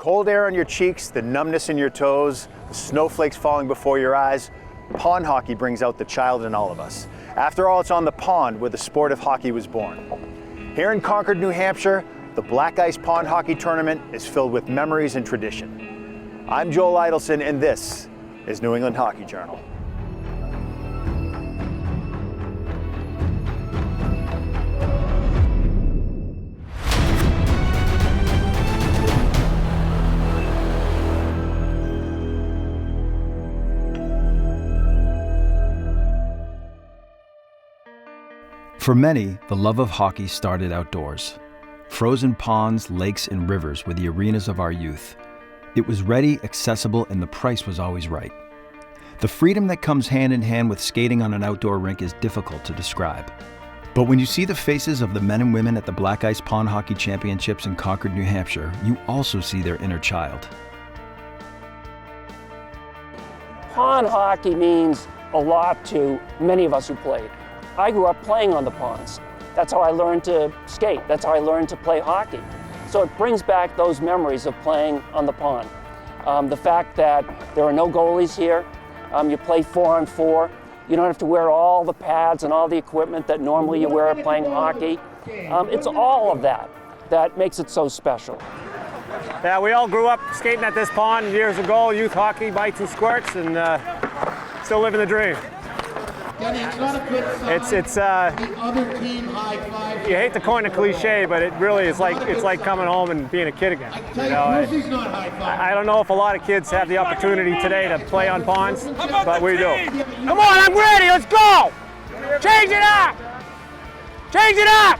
cold air on your cheeks, the numbness in your toes, the snowflakes falling before your eyes, pond hockey brings out the child in all of us. After all, it's on the pond where the sport of hockey was born. Here in Concord, New Hampshire, the Black Ice Pond Hockey Tournament is filled with memories and tradition. I'm Joel Idelson, and this is New England Hockey Journal. For many, the love of hockey started outdoors. Frozen ponds, lakes, and rivers were the arenas of our youth. It was ready, accessible, and the price was always right. The freedom that comes hand in hand with skating on an outdoor rink is difficult to describe. But when you see the faces of the men and women at the Black Ice Pond Hockey Championships in Concord, New Hampshire, you also see their inner child. Pond hockey means a lot to many of us who played. I grew up playing on the ponds. That's how I learned to skate. That's how I learned to play hockey. So it brings back those memories of playing on the pond. The fact that there are no goalies here, you play 4-on-4, you don't have to wear all the pads and all the equipment that normally you wear playing hockey. It's all of that that makes it so special. Yeah, we all grew up skating at this pond years ago, youth hockey, bites and squirts, and still living the dream. It's the other team high five. You hate to coin a cliche, but it really is like coming home and being a kid again. You know, I don't know if a lot of kids have the opportunity today to play on ponds, but we do. Come on, I'm ready. Let's go. Change it up. Change it up.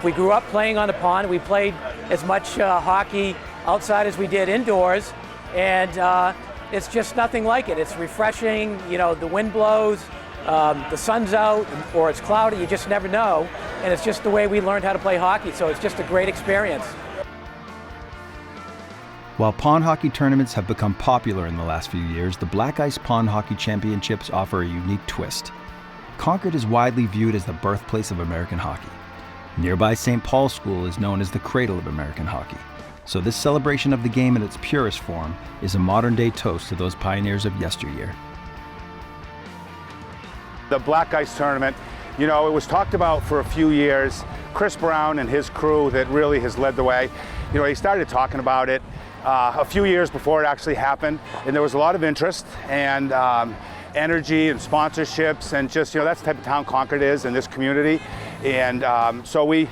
We grew up playing on the pond. We played as much hockey outside as we did indoors, and it's just nothing like it. It's refreshing, you know, the wind blows, the sun's out, or it's cloudy, you just never know. And it's just the way we learned how to play hockey, so it's just a great experience. While pond hockey tournaments have become popular in the last few years, the Black Ice Pond Hockey Championships offer a unique twist. Concord is widely viewed as the birthplace of American hockey. Nearby St. Paul's School is known as the cradle of American hockey. So this celebration of the game in its purest form is a modern-day toast to those pioneers of yesteryear. The Black Ice Tournament, you know, it was talked about for a few years. Chris Brown and his crew that really has led the way. You know, he started talking about it a few years before it actually happened, and there was a lot of interest and energy and sponsorships, and just, you know, that's the type of town Concord is in this community. And so we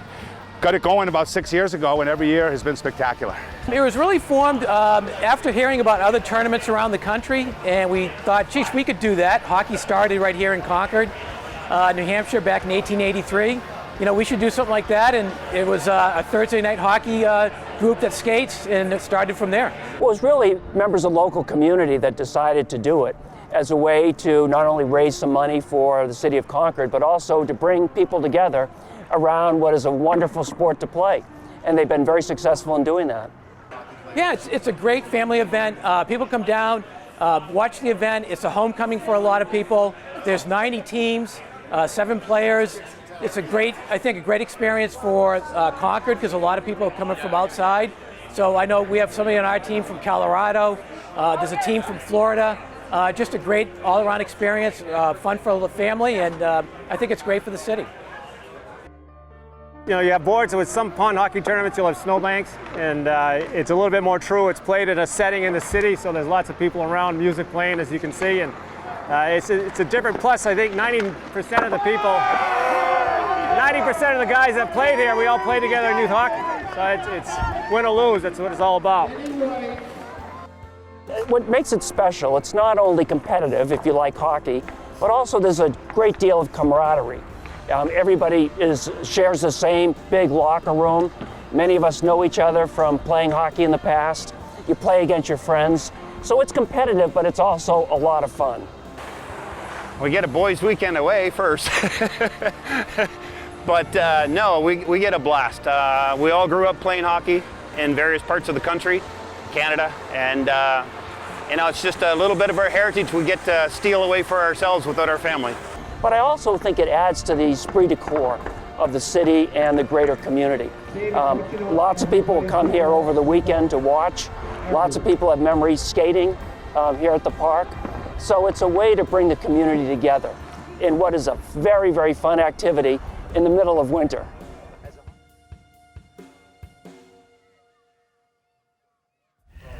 got it going about 6 years ago, and every year has been spectacular. It was really formed after hearing about other tournaments around the country, and we thought, geez, we could do that. Hockey started right here in Concord, New Hampshire, back in 1883. You know, we should do something like that, and it was a Thursday night hockey group that skates, and it started from there. Well, it was really members of the local community that decided to do it as a way to not only raise some money for the city of Concord, but also to bring people together around what is a wonderful sport to play. And they've been very successful in doing that. Yeah, it's a great family event. People come down, watch the event. It's a homecoming for a lot of people. There's 90 teams, 7 players. It's a great experience for Concord, because a lot of people are coming from outside. So I know we have somebody on our team from Colorado. There's a team from Florida. Just a great all-around experience, fun for the family, and I think it's great for the city. You know, you have boards with some pond hockey tournaments, you'll have snowbanks, and it's a little bit more true. It's played in a setting in the city, so there's lots of people around, music playing, as you can see, and it's a different. Plus, I think 90% of the people, 90% of the guys that played here, we all play together in youth hockey. So it's win or lose, that's what it's all about. What makes it special, it's not only competitive, if you like hockey, but also there's a great deal of camaraderie. Everybody shares the same big locker room. Many of us know each other from playing hockey in the past. You play against your friends. So it's competitive, but it's also a lot of fun. We get a boys' weekend away first. But no, we get a blast. We all grew up playing hockey in various parts of the country, Canada, and you know, it's just a little bit of our heritage we get to steal away for ourselves without our family. But I also think it adds to the esprit de corps of the city and the greater community. Lots of people will come here over the weekend to watch. Lots of people have memories skating here at the park. So it's a way to bring the community together in what is a very, very fun activity in the middle of winter.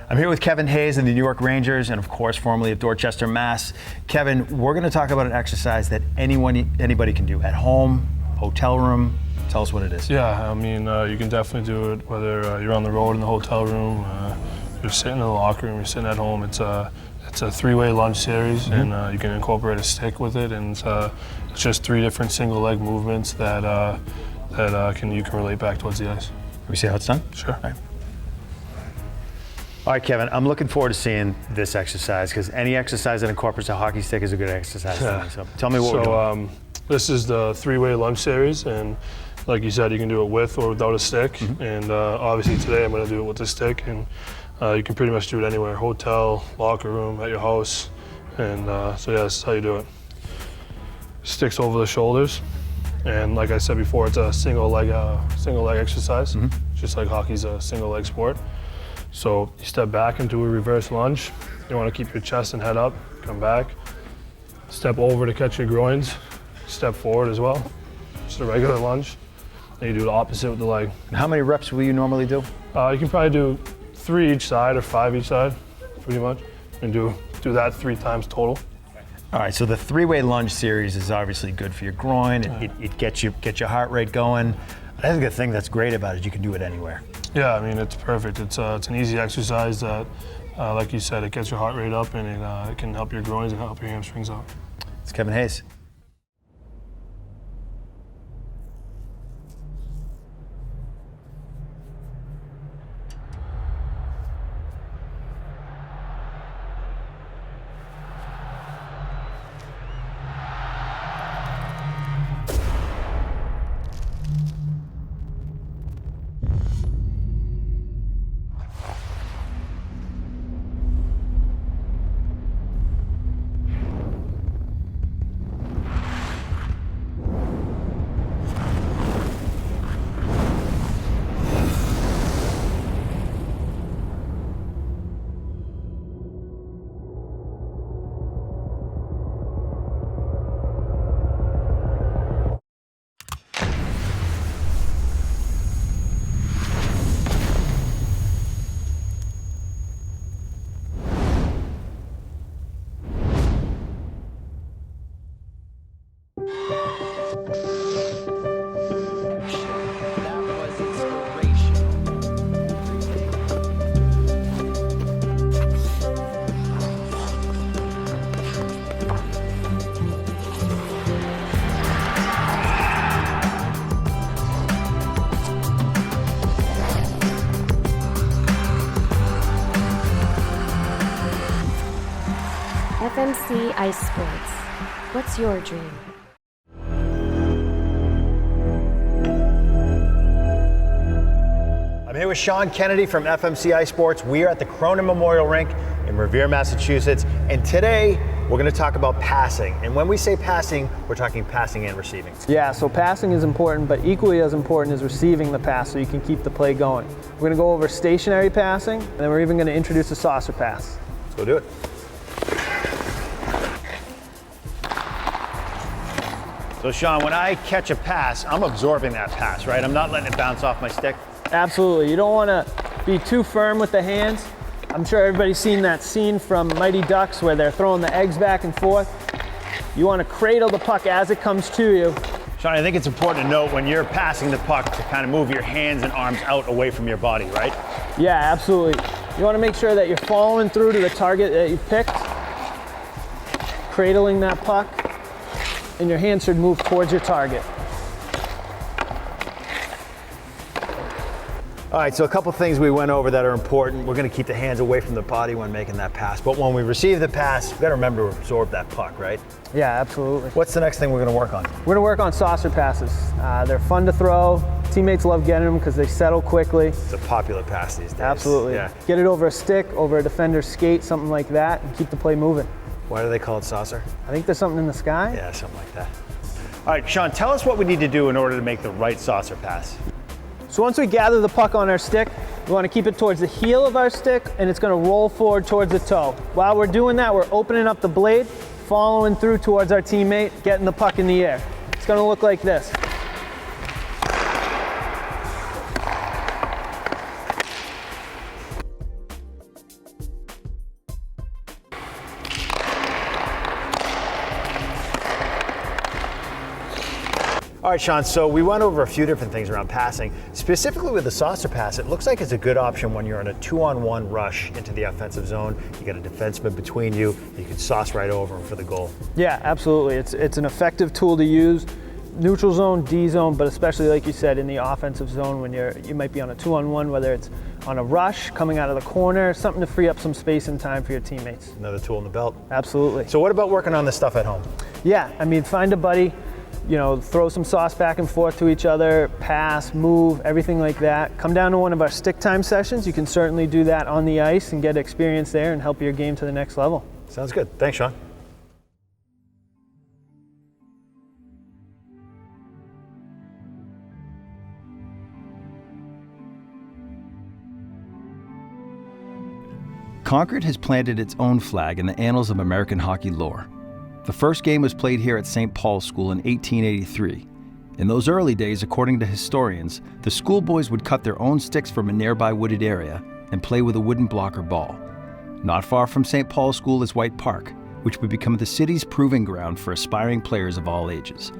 I'm here with Kevin Hayes and the New York Rangers, and of course, formerly of Dorchester, Mass. Kevin, we're going to talk about an exercise that anybody can do at home, hotel room. Tell us what it is. Yeah, I mean, you can definitely do it whether you're on the road in the hotel room, you're sitting in the locker room, you're sitting at home. It's a three-way lunge series, and you can incorporate a stick with it, and it's just 3 different single leg movements that you can relate back towards the ice. Can we see how it's done? Sure. All right, Kevin, I'm looking forward to seeing this exercise because any exercise that incorporates a hockey stick is a good exercise to me. So tell me what we're doing. This is the 3-way lunge series, and like you said, you can do it with or without a stick. And obviously today I'm going to do it with the stick, and you can pretty much do it anywhere, hotel, locker room, at your house. And so yeah, this is how you do it. Sticks over the shoulders, and like I said before, it's a single leg exercise, just like hockey's a single leg sport. So you step back into a reverse lunge. You want to keep your chest and head up, come back, step over to catch your groins, step forward as well. Just a regular lunge. Then you do the opposite with the leg. And how many reps will you normally do? You can probably do 3 each side or 5 each side, pretty much. And do that 3 times total. All right, so the 3-way lunge series is obviously good for your groin. It gets your heart rate going. I think the thing that's great about it is you can do it anywhere. Yeah, I mean, it's perfect. It's an easy exercise that, like you said, it gets your heart rate up, and it can help your groins and help your hamstrings out. It's Kevin Hayes. FMC Ice Sports. What's your dream? I'm here with Sean Kennedy from FMC Ice Sports. We are at the Cronin Memorial Rink in Revere, Massachusetts, and today we're going to talk about passing. And when we say passing, we're talking passing and receiving. Yeah, so passing is important, but equally as important is receiving the pass so you can keep the play going. We're going to go over stationary passing, and then we're even going to introduce a saucer pass. Let's go do it. So Sean, when I catch a pass, I'm absorbing that pass, right? I'm not letting it bounce off my stick. Absolutely. You don't want to be too firm with the hands. I'm sure everybody's seen that scene from Mighty Ducks where they're throwing the eggs back and forth. You want to cradle the puck as it comes to you. Sean, I think it's important to note when you're passing the puck to kind of move your hands and arms out away from your body, right? Yeah, absolutely. You want to make sure that you're following through to the target that you picked, cradling that puck, and your hands should move towards your target. All right, so a couple things we went over that are important. We're going to keep the hands away from the body when making that pass. But when we receive the pass, we've got to remember to absorb that puck, right? Yeah, absolutely. What's the next thing we're going to work on? We're going to work on saucer passes. They're fun to throw. Teammates love getting them because they settle quickly. It's a popular pass these days. Absolutely. Yeah. Get it over a stick, over a defender's skate, something like that, and keep the play moving. Why do they call it saucer? I think there's something in the sky. Yeah, something like that. All right, Sean, tell us what we need to do in order to make the right saucer pass. So once we gather the puck on our stick, we want to keep it towards the heel of our stick, and it's going to roll forward towards the toe. While we're doing that, we're opening up the blade, following through towards our teammate, getting the puck in the air. It's going to look like this. All right, Sean, so we went over a few different things around passing. Specifically with the saucer pass, it looks like it's a good option when you're in a 2-on-1 rush into the offensive zone. You got a defenseman between you, you can sauce right over him for the goal. Yeah, absolutely. It's an effective tool to use. Neutral zone, D zone, but especially like you said, in the offensive zone when you might be on a 2-on-1, whether it's on a rush, coming out of the corner, something to free up some space and time for your teammates. Another tool in the belt. Absolutely. So what about working on this stuff at home? Yeah, I mean, find a buddy, throw some sauce back and forth to each other, pass, move, everything like that. Come down to one of our stick time sessions. You can certainly do that on the ice and get experience there and help your game to the next level. Sounds good. Thanks, Sean. Concord has planted its own flag in the annals of American hockey lore. The first game was played here at St. Paul's School in 1883. In those early days, according to historians, the schoolboys would cut their own sticks from a nearby wooded area and play with a wooden block or ball. Not far from St. Paul's School is White Park, which would become the city's proving ground for aspiring players of all ages.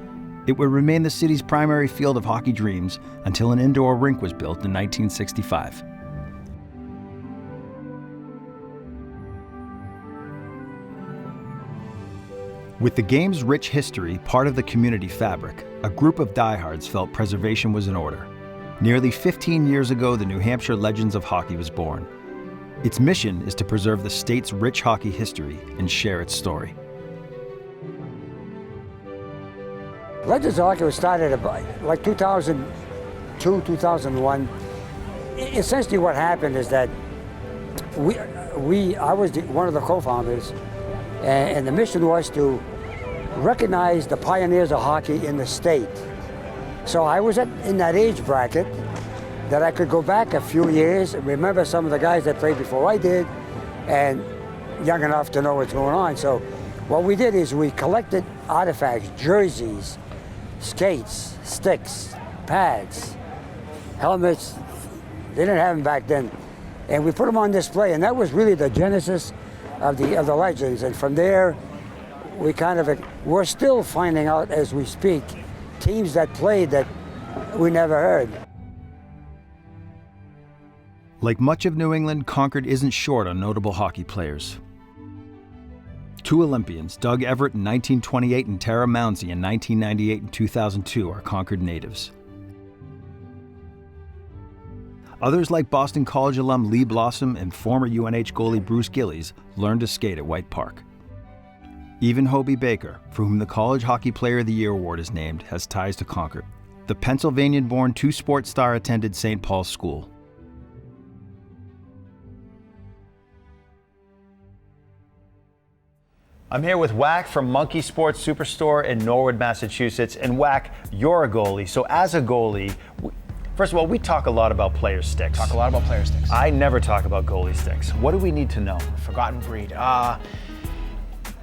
It would remain the city's primary field of hockey dreams until an indoor rink was built in 1965. With the game's rich history part of the community fabric, a group of diehards felt preservation was in order. Nearly 15 years ago, the New Hampshire Legends of Hockey was born. Its mission is to preserve the state's rich hockey history and share its story. Legends of Hockey was started about like 2002, 2001. Essentially what happened is that I was one of the co-founders, and the mission was to recognize the pioneers of hockey in the state. So I was in that age bracket that I could go back a few years and remember some of the guys that played before I did, and young enough to know what's going on. So what we did is we collected artifacts, jerseys, skates, sticks, pads, helmets. They didn't have them back then. And we put them on display, and that was really the genesis of the Legends. And from there, we're still finding out as we speak teams that played that we never heard. Like much of New England, Concord isn't short on notable hockey players. Two Olympians, Doug Everett in 1928 and Tara Mounsey in 1998 and 2002, are Concord natives. Others like Boston College alum Lee Blossom and former UNH goalie Bruce Gillies learned to skate at White Park. Even Hobie Baker, for whom the College Hockey Player of the Year award is named, has ties to Concord. The Pennsylvanian-born two-sport star attended St. Paul's School. I'm here with Wack from Monkey Sports Superstore in Norwood, Massachusetts. And Wack, you're a goalie. So as a goalie, first of all, we talk a lot about player sticks. Talk a lot about player sticks. I never talk about goalie sticks. What do we need to know? Forgotten breed.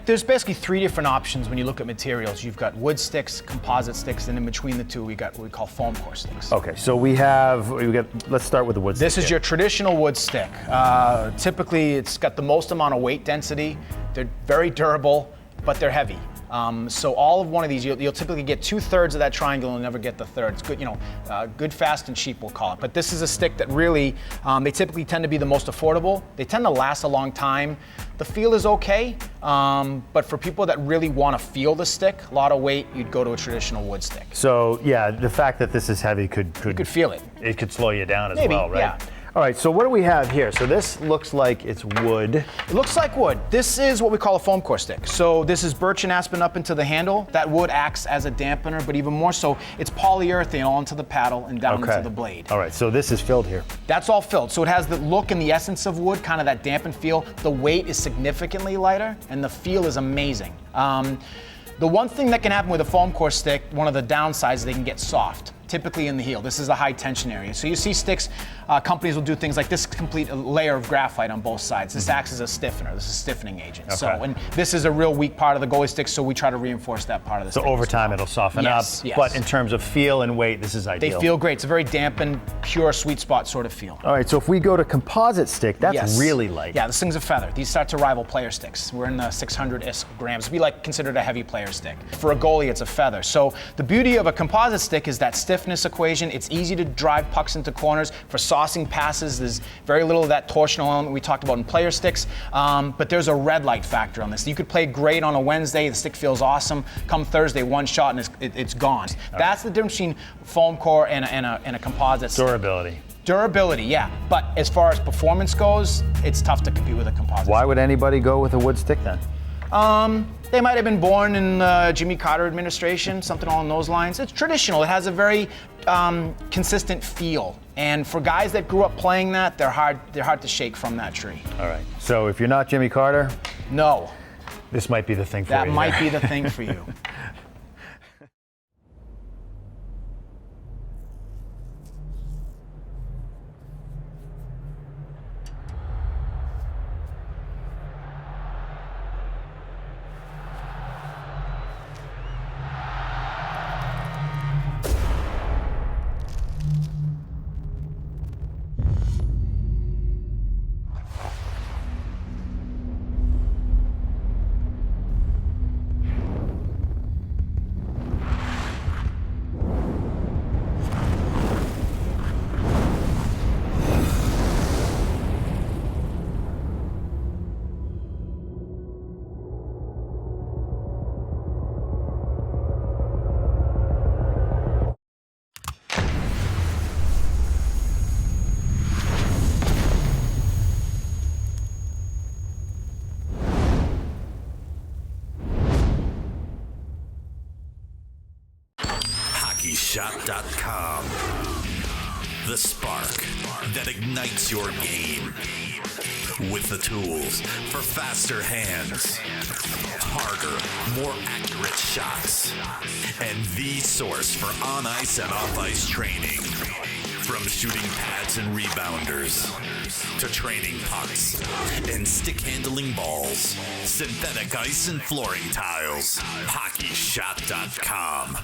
There's basically three different options when you look at materials. You've got wood sticks, composite sticks, and in between the two, we got what we call foam core sticks. Okay, so let's start with the wood stick. This is your traditional wood stick. Typically, it's got the most amount of weight density. They're very durable, but they're heavy. So all of one of these, you'll typically get 2/3 of that triangle and never get the third. It's good, good, fast, and cheap, we'll call it. But this is a stick that really, they typically tend to be the most affordable. They tend to last a long time. The feel is okay, but for people that really want to feel the stick, a lot of weight, you'd go to a traditional wood stick. So yeah, the fact that this is heavy you could feel it. It could slow you down as Maybe, well, right? Yeah. All right, so what do we have here? So this looks like it's wood. It looks like wood. This is what we call a foam core stick. So this is birch and aspen up into the handle. That wood acts as a dampener, but even more so, it's polyurethane all into the paddle and down into the blade. All right, so this is filled here. That's all filled. So it has the look and the essence of wood, kind of that dampened feel. The weight is significantly lighter, and the feel is amazing. The one thing that can happen with a foam core stick, one of the downsides is they can get soft, typically in the heel. This is a high tension area. So you see sticks, companies will do things like this, complete a layer of graphite on both sides. This acts as a stiffener. This is a stiffening agent. Okay. So, and this is a real weak part of the goalie stick, so we try to reinforce that part of the So stick. over time it'll soften up, Yes. but in terms of feel and weight, this is They ideal. feel great. It's a very dampened, pure, sweet spot sort of feel. All right, so if we go to composite stick, that's Yes. really light. Yeah, this thing's a feather. These start to rival player sticks. We're in the 600-ish grams. We like considered a heavy player stick. For a goalie, it's a feather. So the beauty of a composite stick is that stiffness equation. It's easy to drive pucks into corners. For saucing passes, there's very little of that torsional element we talked about in player sticks. But there's a red light factor on this. You could play great on a Wednesday. The stick feels awesome. Come Thursday, one shot and it's gone. That's the difference between foam core and a composite stick. Durability. Durability, yeah. But as far as performance goes, it's tough to compete with a composite. Why would anybody go with a wood stick then? They might have been born in the Jimmy Carter administration, something along those lines. It's traditional. It has a very consistent feel. And for guys that grew up playing that, they're hard to shake from that tree. All right. So if you're not Jimmy Carter, no, this might be the thing for you. that might be the thing for you. HockeyShop.com. The spark that ignites your game. With the tools for faster hands, harder, more accurate shots, and the source for on-ice and off-ice training. From shooting pads and rebounders to training pucks and stick-handling balls, synthetic ice and flooring tiles. HockeyShop.com.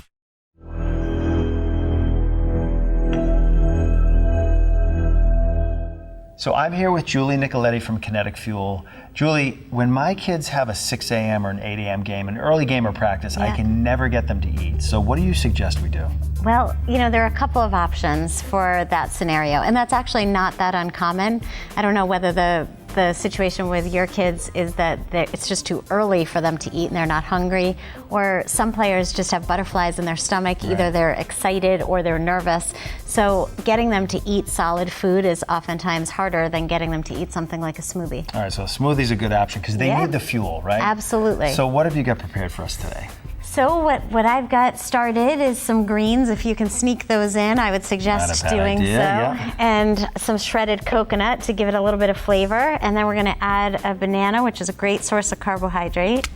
So I'm here with Julie Nicoletti from Kinetic Fuel. Julie, when my kids have a 6 a.m. or an 8 a.m. game, an early game or practice, I can never get them to eat. So what do you suggest we do? Well, you know, there are a couple of options for that scenario, and that's actually not that uncommon. I don't know whether the situation with your kids is that it's just too early for them to eat and they're not hungry, or some players just have butterflies in their stomach. Right. Either they're excited or they're nervous. So getting them to eat solid food is oftentimes harder than getting them to eat something like a smoothie. All right, so a smoothie's a good option because they need the fuel, right? Absolutely. So what have you got prepared for us today? So what I've got started is some greens. If you can sneak those in, I would suggest doing so. Yeah. And some shredded coconut to give it a little bit of flavor. And then we're gonna add a banana, which is a great source of carbohydrate.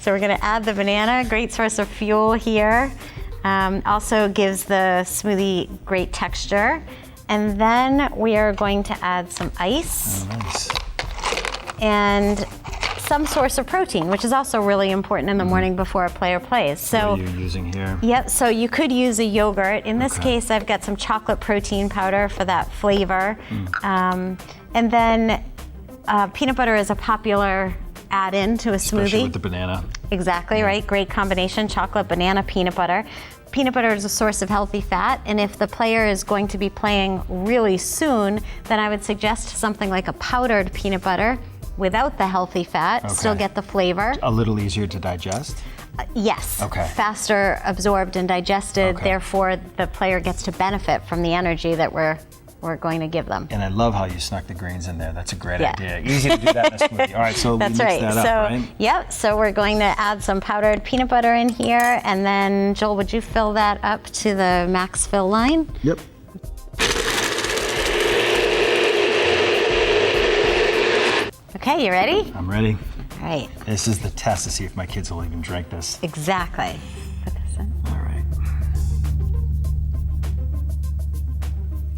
So we're gonna add the banana, great source of fuel here. Also gives the smoothie great texture. And then we are going to add some ice. Oh, nice. And some source of protein, which is also really important in the morning before a player plays. So what are you using here? Yep, so you could use a yogurt. In this case, I've got some chocolate protein powder for that flavor. And then peanut butter is a popular add-in to a smoothie. Especially with the banana. Exactly, right? Great combination, chocolate, banana, peanut butter. Peanut butter is a source of healthy fat, and if the player is going to be playing really soon, then I would suggest something like a powdered peanut butter without the healthy fat, still get the flavor. A little easier to digest? Yes. Okay. Faster absorbed and digested, therefore the player gets to benefit from the energy that we're going to give them. And I love how you snuck the greens in there. That's a great idea. Easy to do that in a smoothie. All right, so That's we mix right. that up, right? Yep, so we're going to add some powdered peanut butter in here, and then Joel, would you fill that up to the max fill line? Yep. Okay, you ready? I'm ready. All right. This is the test to see if my kids will even drink this. Exactly. Put this in. All right.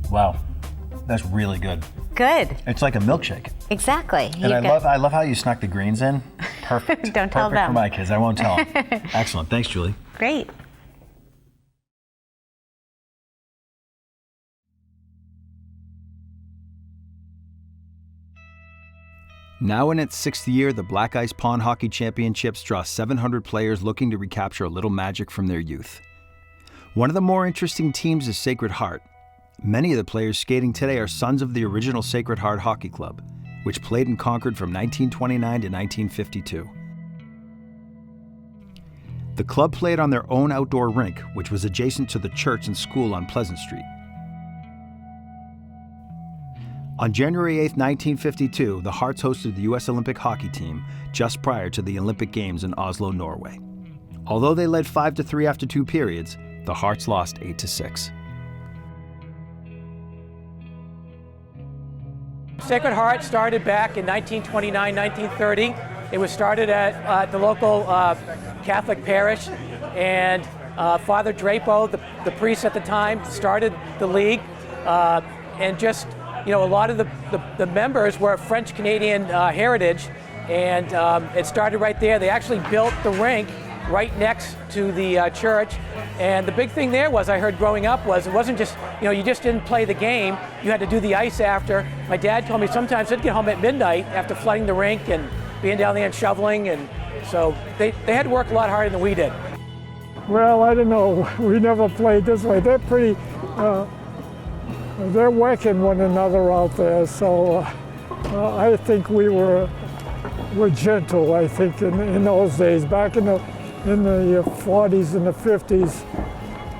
Wow, that's really good. Good. It's like a milkshake. Exactly. And I love how you snuck the greens in. Perfect. Don't tell Perfect them. for my kids. I won't tell them. Excellent. Thanks, Julie. Great. Now in its 6th year, the Black Ice Pond Hockey Championships draw 700 players looking to recapture a little magic from their youth. One of the more interesting teams is Sacred Heart. Many of the players skating today are sons of the original Sacred Heart Hockey Club, which played in Concord from 1929 to 1952. The club played on their own outdoor rink, which was adjacent to the church and school on Pleasant Street. On January 8, 1952, the Hearts hosted the U.S. Olympic hockey team just prior to the Olympic Games in Oslo, Norway. Although they led 5-3 after 2 periods, the Hearts lost 8-6. Sacred Heart started back in 1929, 1930. It was started at the local Catholic parish, and Father Drapo, the priest at the time, started the league, and just a lot of the members were French-Canadian heritage, and it started right there. They actually built the rink right next to the church, and the big thing there was, I heard growing up, was it wasn't just, you just didn't play the game, you had to do the ice after. My dad told me sometimes they'd get home at midnight after flooding the rink and being down there and shoveling, and so they had to work a lot harder than we did. Well, I don't know, we never played this way. They're pretty, they're whacking one another out there, so I think we were gentle, I think, in those days. Back in the 40s and the 50s,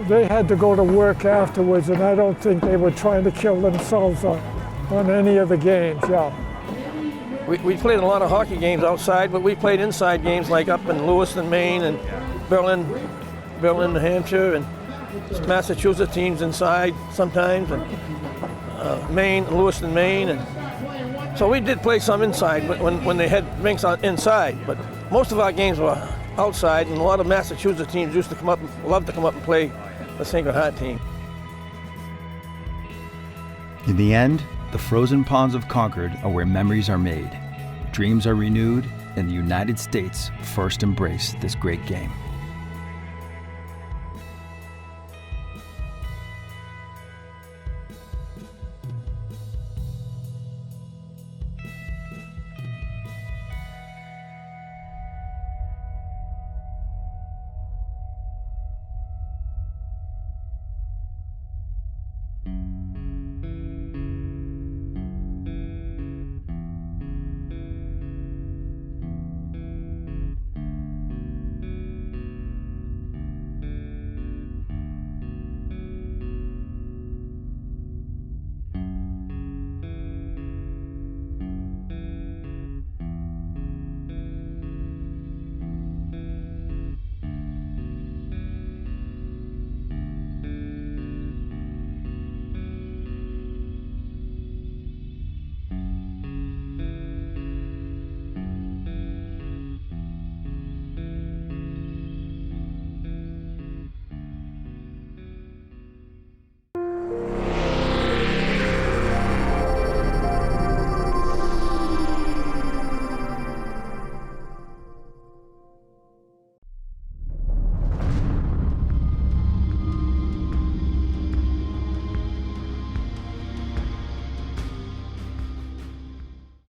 they had to go to work afterwards, and I don't think they were trying to kill themselves on any of the games, yeah. We played a lot of hockey games outside, but we played inside games like up in Lewiston, Maine, and Berlin, New Hampshire, and Massachusetts teams inside sometimes, and Lewiston, Maine, and so we did play some inside when they had rinks inside. But most of our games were outside, and a lot of Massachusetts teams used to love to come up and play the Sacred Heart team. In the end, the frozen ponds of Concord are where memories are made, dreams are renewed, and the United States first embraced this great game.